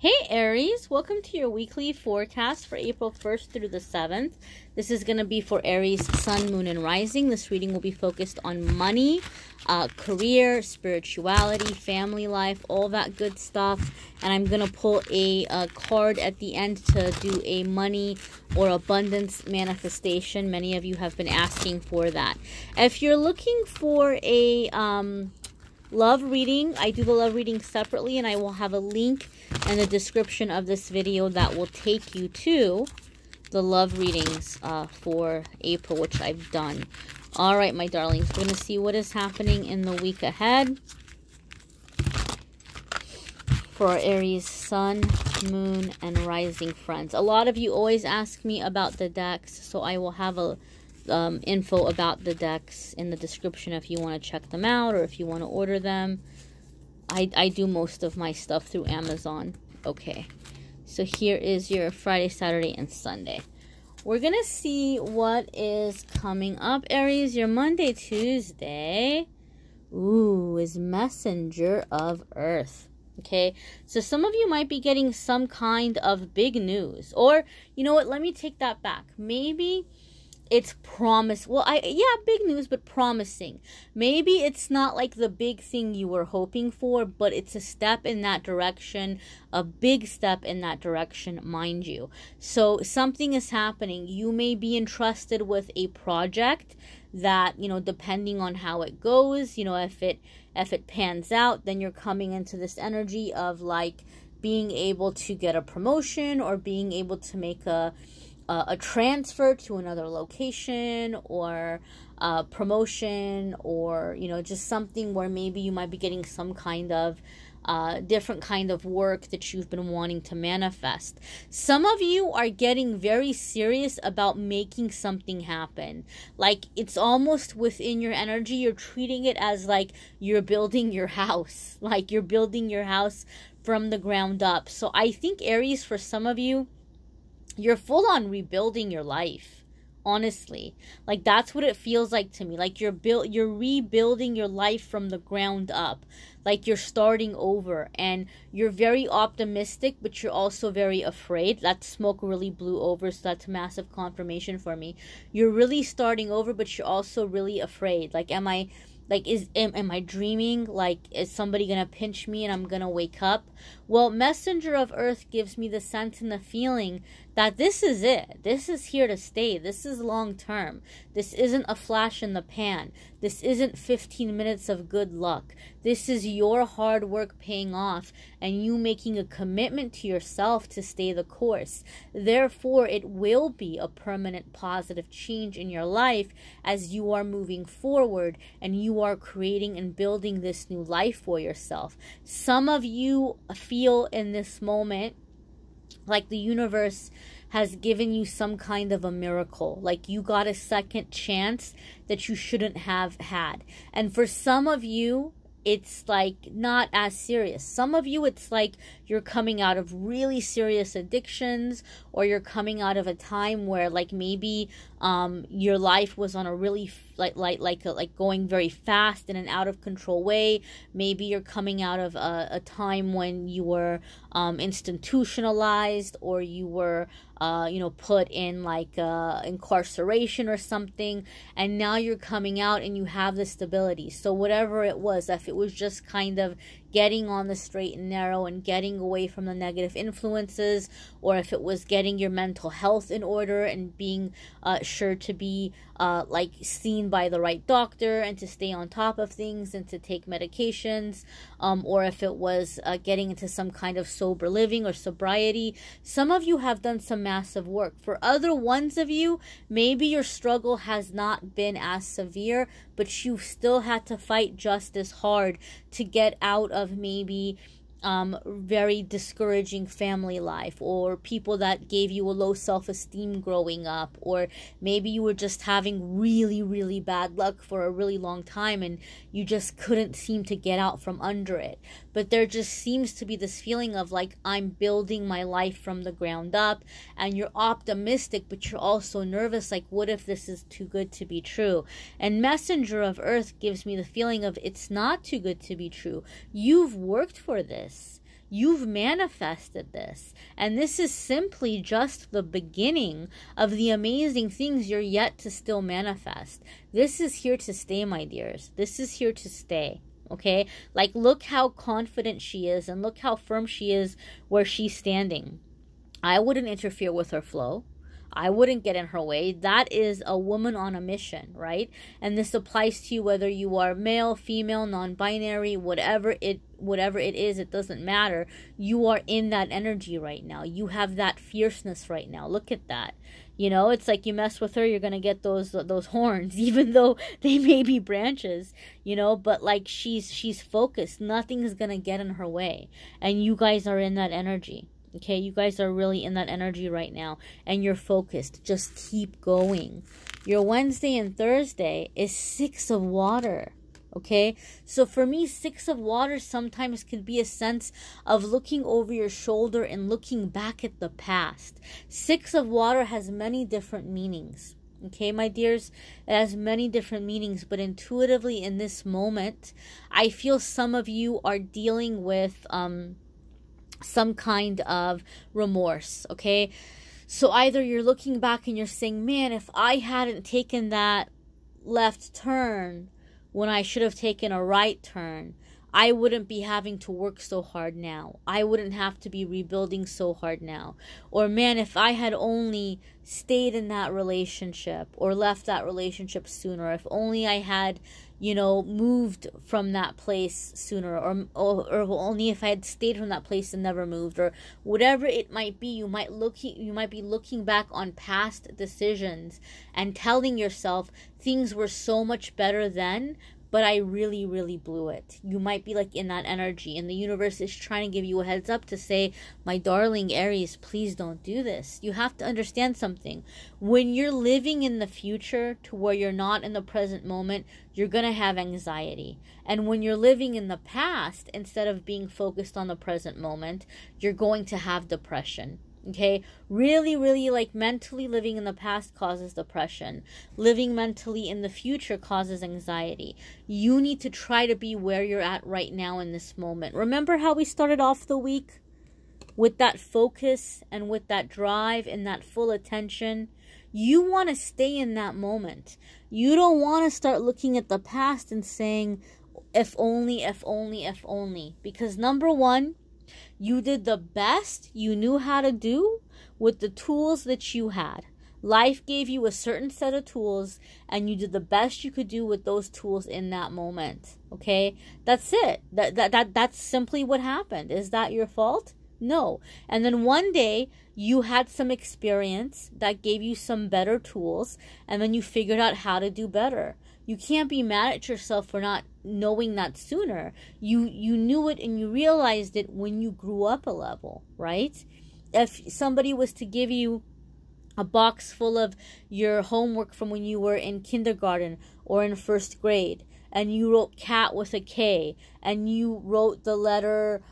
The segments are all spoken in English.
Hey Aries, welcome to your weekly forecast for April 1st through the 7th. This is going to be for Aries, Sun, Moon, and Rising. This reading will be focused on money, career, spirituality, family life, all that good stuff. And I'm going to pull a card at the end to do a money or abundance manifestation. Many of you have been asking for that. If you're looking for a love reading, I do the love reading separately, and I will have a link in the description of this video that will take you to the love readings for April, which I've done. All right, my darlings, we're going to see what is happening in the week ahead for our Aries Sun, Moon, and Rising friends. A lot of you always ask me about the decks, so I will have a info about the decks in the description if you want to check them out or if you want to order them. I do most of my stuff through Amazon. Okay, so here is your Friday, Saturday, and Sunday. We're gonna see what is coming up, Aries. Your Monday, Tuesday, is Messenger of Earth. Okay, so some of you might be getting some kind of big news, or you know what, let me take that back. Maybe it's promise. Well, big news, but promising. Maybe it's not like the big thing you were hoping for, but it's a step in that direction, a big step in that direction, mind you. So something is happening. You may be entrusted with a project that, depending on how it goes, if it pans out, then you're coming into this energy of like being able to get a promotion or being able to make a transfer to another location, or promotion, or just something where maybe you might be getting some kind of different kind of work that you've been wanting to manifest. Some of you are getting very serious about making something happen. Like it's almost within your energy. You're treating it as like you're building your house, like you're building your house from the ground up. So I think, Aries, for some of you, you're full on rebuilding your life, honestly. Like that's what it feels like to me. Like you're rebuilding your life from the ground up. Like you're starting over, and you're very optimistic, but you're also very afraid. That smoke really blew over, so that's massive confirmation for me. You're really starting over, but you're also really afraid. Like, am I dreaming? Like, is somebody gonna pinch me and I'm gonna wake up? Well, Messenger of Earth gives me the sense and the feeling that this is it. This is here to stay. This is long term. This isn't a flash in the pan. This isn't 15 minutes of good luck. This is your hard work paying off and you making a commitment to yourself to stay the course. Therefore, it will be a permanent positive change in your life as you are moving forward and you are creating and building this new life for yourself. Some of you feel in this moment like the universe has given you some kind of a miracle. Like you got a second chance that you shouldn't have had. And for some of you, it's like not as serious. Some of you, it's like you're coming out of really serious addictions, or you're coming out of a time where like maybe your life was on a really like going very fast in an out of control way. Maybe you're coming out of a time when you were institutionalized, or you were put in like incarceration or something, and now you're coming out and you have the stability. So whatever it was, if it was just kind of getting on the straight and narrow and getting away from the negative influences, or if it was getting your mental health in order and being sure to be like seen by the right doctor and to stay on top of things and to take medications, or if it was getting into some kind of sober living or sobriety. Some of you have done some massive work. For other ones of you, maybe your struggle has not been as severe, but you've still had to fight just as hard to get out of maybe very discouraging family life, or people that gave you a low self-esteem growing up, or maybe you were just having really, really bad luck for a really long time and you just couldn't seem to get out from under it. But there just seems to be this feeling of like, I'm building my life from the ground up, and you're optimistic, but you're also nervous, like what if this is too good to be true? And Messenger of Earth gives me the feeling of it's not too good to be true. You've worked for this. You've manifested this. And this is simply just the beginning of the amazing things you're yet to still manifest. This is here to stay, my dears. This is here to stay. Okay? Like, look how confident she is, and look how firm she is where she's standing. I wouldn't interfere with her flow. I wouldn't get in her way. That is a woman on a mission, right? And this applies to you whether you are male, female, non-binary, whatever it is, it doesn't matter. You are in that energy right now. You have that fierceness right now. Look at that. You know, it's like you mess with her, you're going to get those horns, even though they may be branches, you know, but like she's focused. Nothing is going to get in her way. And you guys are in that energy. Okay, you guys are really in that energy right now, and you're focused. Just keep going. Your Wednesday and Thursday is 6 of water. Okay, so for me, 6 of water sometimes could be a sense of looking over your shoulder and looking back at the past. 6 of water has many different meanings. Okay, my dears, it has many different meanings, but intuitively in this moment, I feel some of you are dealing with some kind of remorse. Okay, so either you're looking back and you're saying, man, if I hadn't taken that left turn when I should have taken a right turn, I wouldn't be having to work so hard now. I wouldn't have to be rebuilding so hard now. Or, man, if I had only stayed in that relationship or left that relationship sooner, if only I had, you know, moved from that place sooner, or only if I had stayed from that place and never moved, or whatever it might be, you might be looking back on past decisions and telling yourself things were so much better then, but I really, really blew it. You might be like in that energy, and the universe is trying to give you a heads up to say, my darling Aries, please don't do this. You have to understand something. When you're living in the future to where you're not in the present moment, you're going to have anxiety. And when you're living in the past, instead of being focused on the present moment, you're going to have depression. Okay, really, really, like, mentally living in the past causes depression. Living mentally in the future causes anxiety. You need to try to be where you're at right now in this moment. Remember how we started off the week with that focus and with that drive and that full attention? You want to stay in that moment. You don't want to start looking at the past and saying, if only, if only, if only. Because number one, you did the best you knew how to do with the tools that you had. Life gave you a certain set of tools, and you did the best you could do with those tools in that moment. Okay? That's it. That's simply what happened. Is that your fault? No. And then one day you had some experience that gave you some better tools, and then you figured out how to do better. You can't be mad at yourself for not knowing that sooner. You knew it and you realized it when you grew up a level, right? If somebody was to give you a box full of your homework from when you were in kindergarten or in first grade, and you wrote cat with a K, and you wrote the letter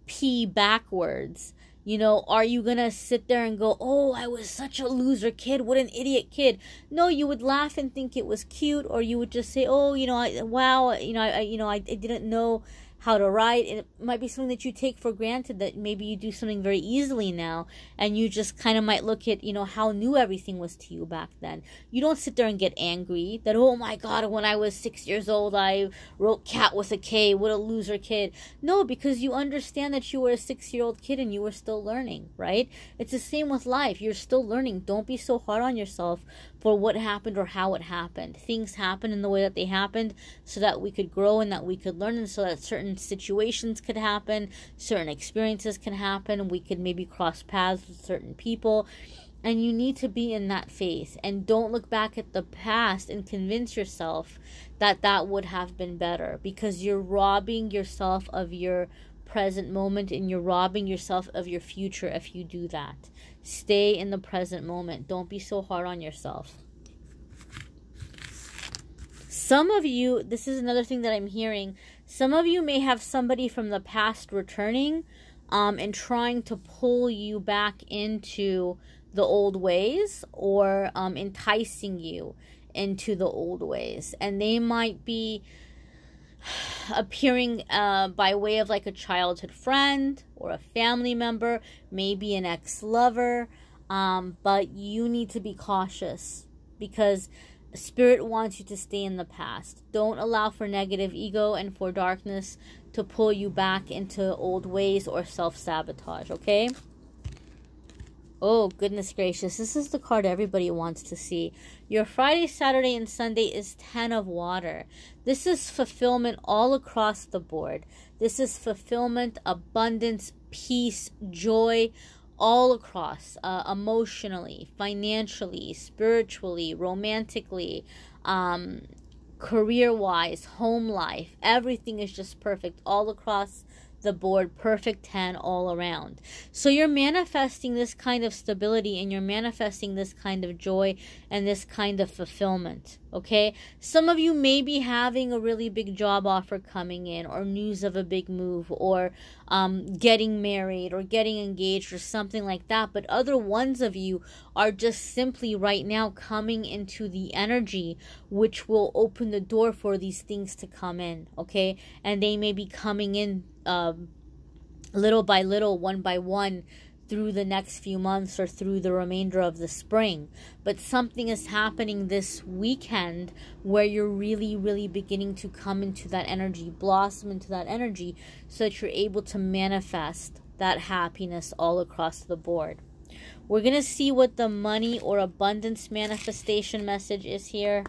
P backwards, you know, are you going to sit there and go, oh, I was such a loser kid. What an idiot kid. No, you would laugh and think it was cute, or you would just say, oh, you know, I didn't know how to write. And it might be something that you take for granted, that maybe you do something very easily now, and you just kind of might look at, you know, how new everything was to you back then. You don't sit there and get angry that, oh my God, when I was 6 years old, I wrote cat with a K. What a loser kid. No, because you understand that you were a 6-year-old kid and you were still learning, right? It's the same with life. You're still learning. Don't be so hard on yourself for what happened or how it happened. Things happen in the way that they happened so that we could grow and that we could learn, and so that certain situations could happen, certain experiences can happen, we could maybe cross paths with certain people, and you need to be in that phase. And don't look back at the past and convince yourself that that would have been better, because you're robbing yourself of your present moment and you're robbing yourself of your future if you do that. Stay in the present moment. Don't be so hard on yourself. Some of you, this is another thing that I'm hearing, some of you may have somebody from the past returning and trying to pull you back into the old ways, or enticing you into the old ways. And they might be appearing by way of like a childhood friend or a family member, maybe an ex-lover, but you need to be cautious because Spirit wants you to stay in the past. Don't allow for negative ego and for darkness to pull you back into old ways or self-sabotage, okay? Oh, goodness gracious. This is the card everybody wants to see. Your Friday, Saturday, and Sunday is 10 of water. This is fulfillment all across the board. This is fulfillment, abundance, peace, joy, all across, emotionally, financially, spiritually, romantically, career-wise, home life. Everything is just perfect all across the board, perfect 10 all around. So you're manifesting this kind of stability and you're manifesting this kind of joy and this kind of fulfillment, okay? Some of you may be having a really big job offer coming in, or news of a big move, or getting married or getting engaged or something like that, but other ones of you are just simply right now coming into the energy which will open the door for these things to come in, okay? And they may be coming in little by little, one by one, through the next few months or through the remainder of the spring. But something is happening this weekend where you're really, really beginning to come into that energy, blossom into that energy, so that you're able to manifest that happiness all across the board. We're going to see what the money or abundance manifestation message is here.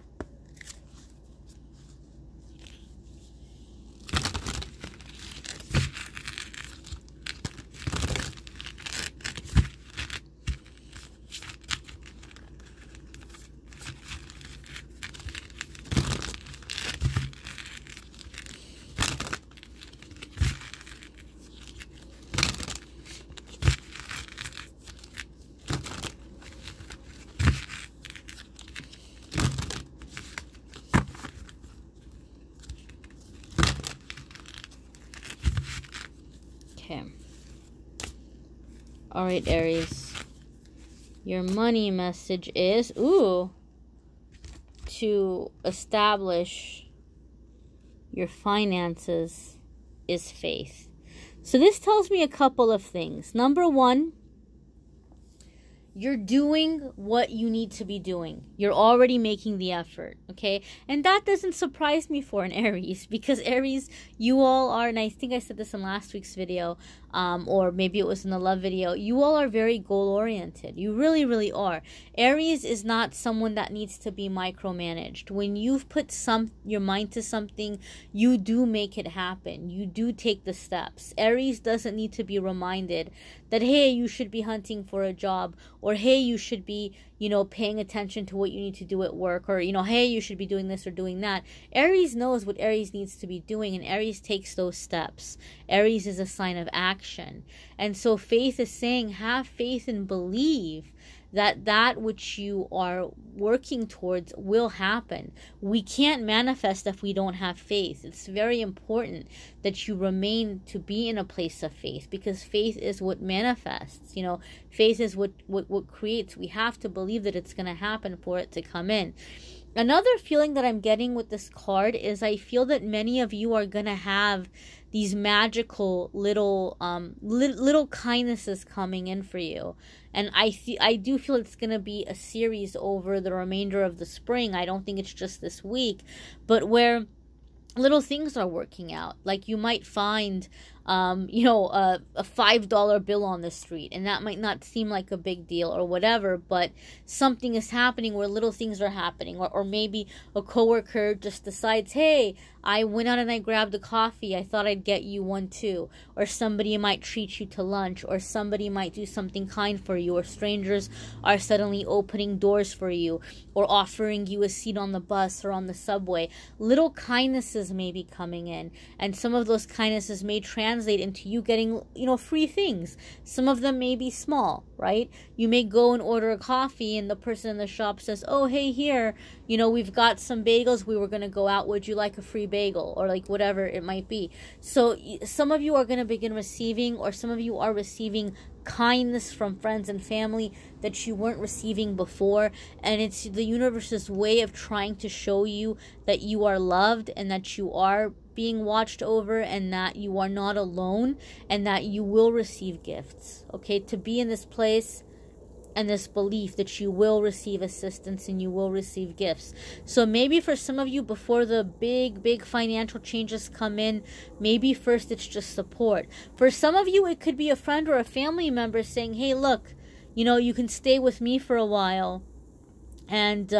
Okay. All right, Aries. Your money message is, to establish your finances is faith. So this tells me a couple of things. Number one, you're doing what you need to be doing. You're already making the effort, okay? And that doesn't surprise me for an Aries, because Aries, you all are, and I think I said this in last week's video, or maybe it was in the love video, you all are very goal-oriented. You really, really are. Aries is not someone that needs to be micromanaged. When you've put your mind to something, you do make it happen. You do take the steps. Aries doesn't need to be reminded that, hey, you should be hunting for a job, or hey, you should be, paying attention to what you need to do at work, or, hey, you should be doing this or doing that. Aries knows what Aries needs to be doing, and Aries takes those steps. Aries is a sign of action. And so faith is saying, have faith and believe that which you are working towards will happen. We can't manifest if we don't have faith. It's very important that you remain to be in a place of faith, because faith is what manifests. Faith is what creates. We have to believe that it's going to happen for it to come in. Another feeling that I'm getting with this card is I feel that many of you are going to have these magical little kindnesses coming in for you. And I do feel it's going to be a series over the remainder of the spring. I don't think it's just this week, but where little things are working out. Like you might find, a $5 bill on the street, and that might not seem like a big deal or whatever, but something is happening where little things are happening. Or maybe a coworker just decides, hey, I went out and I grabbed a coffee. I thought I'd get you one too. Or somebody might treat you to lunch, or somebody might do something kind for you, or strangers are suddenly opening doors for you, or offering you a seat on the bus or on the subway. Little kindnesses may be coming in, and some of those kindnesses may translate into you getting, free things. Some of them may be small, right? You may go and order a coffee, and the person in the shop says, oh, hey, here, we've got some bagels. We were going to go out. Would you like a free bagel? Or like whatever it might be. So some of you are going to begin receiving, or some of you are receiving kindness from friends and family that you weren't receiving before, and it's the universe's way of trying to show you that you are loved and that you are being watched over, and that you are not alone, and that you will receive gifts. Okay, to be in this place and this belief that you will receive assistance and you will receive gifts. So maybe for some of you, before the big financial changes come in, maybe first it's just support. For some of you, it could be a friend or a family member saying, hey, look, you know, you can stay with me for a while. And,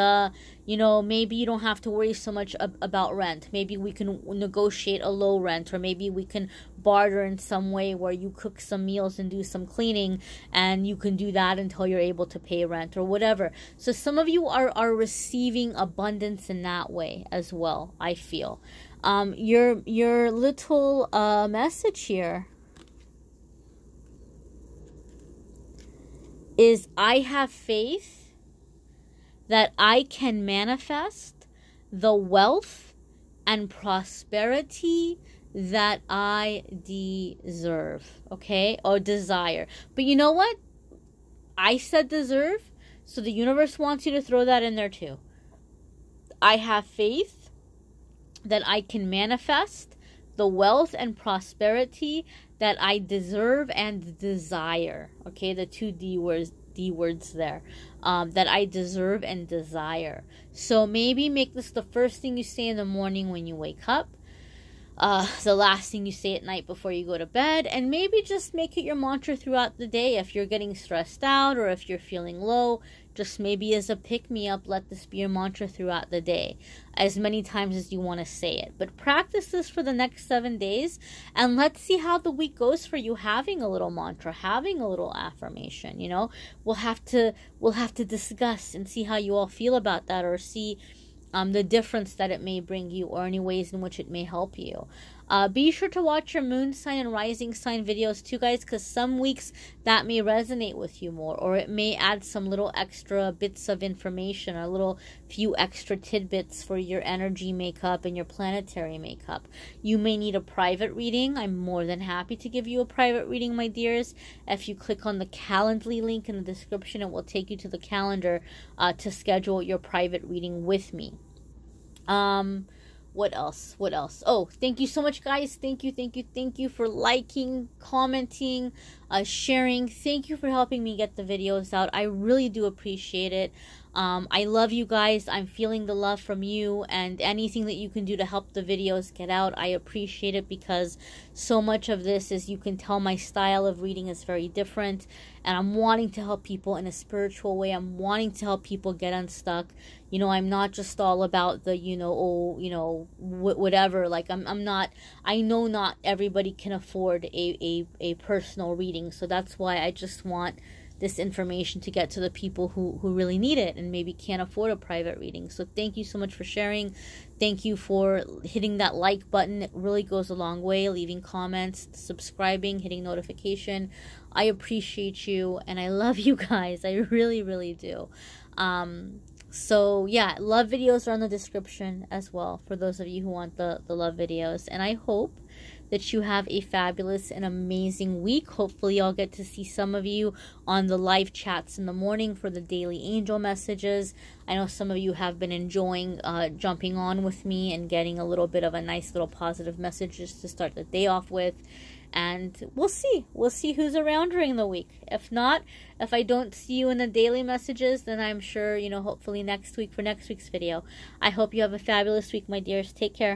you know, maybe you don't have to worry so much about rent. Maybe we can negotiate a low rent, or maybe we can barter in some way where you cook some meals and do some cleaning, and you can do that until you're able to pay rent or whatever. So some of you are receiving abundance in that way as well, I feel. Your little message here is, I have faith that I can manifest the wealth and prosperity that I deserve, okay? Or desire. But you know what? I said deserve, so the universe wants you to throw that in there too. I have faith that I can manifest the wealth and prosperity that I deserve and desire, okay? The two D words there, that I deserve and desire. So maybe make this the first thing you say in the morning when you wake up, the last thing you say at night before you go to bed, and maybe just make it your mantra throughout the day. If you're getting stressed out or if you're feeling low, just maybe as a pick-me-up, let this be your mantra throughout the day, as many times as you want to say it. But practice this for the next 7 days, and let's see how the week goes for you, having a little mantra, having a little affirmation. You know, we'll have to discuss and see how you all feel about that, or see the difference that it may bring you, or any ways in which it may help you. Be sure to watch your moon sign and rising sign videos too, guys, because some weeks that may resonate with you more, or it may add some little extra bits of information, or a little few extra tidbits for your energy makeup and your planetary makeup. You may need a private reading. I'm more than happy to give you a private reading, my dears. If you click on the Calendly link in the description, it will take you to the calendar to schedule your private reading with me. What else? Oh, thank you so much, guys. Thank you for liking, commenting, sharing. Thank you for helping me get the videos out. I really do appreciate it. I love you guys. I'm feeling the love from you, and anything that you can do to help the videos get out, I appreciate it, because so much of this, is, you can tell my style of reading is very different, and I'm wanting to help people in a spiritual way. I'm wanting to help people get unstuck. You know, I'm not just all about the, whatever. Like, I'm not, I know not everybody can afford a personal reading, so that's why I just want this information to get to the people who really need it and maybe can't afford a private reading. So thank you so much for sharing. Thank you for hitting that like button. It really goes a long way. Leaving comments, subscribing, hitting notification. I appreciate you, and I love you guys. I really, really do. So yeah, love videos are in the description as well, for those of you who want the love videos. And I hope that you have a fabulous and amazing week. Hopefully I'll get to see some of you on the live chats in the morning for the daily angel messages. I know some of you have been enjoying jumping on with me and getting a little bit of a nice little positive message just to start the day off with. And we'll see who's around during the week. If not, if I don't see you in the daily messages, then I'm sure, hopefully next week for next week's video. I hope you have a fabulous week, my dears. Take care.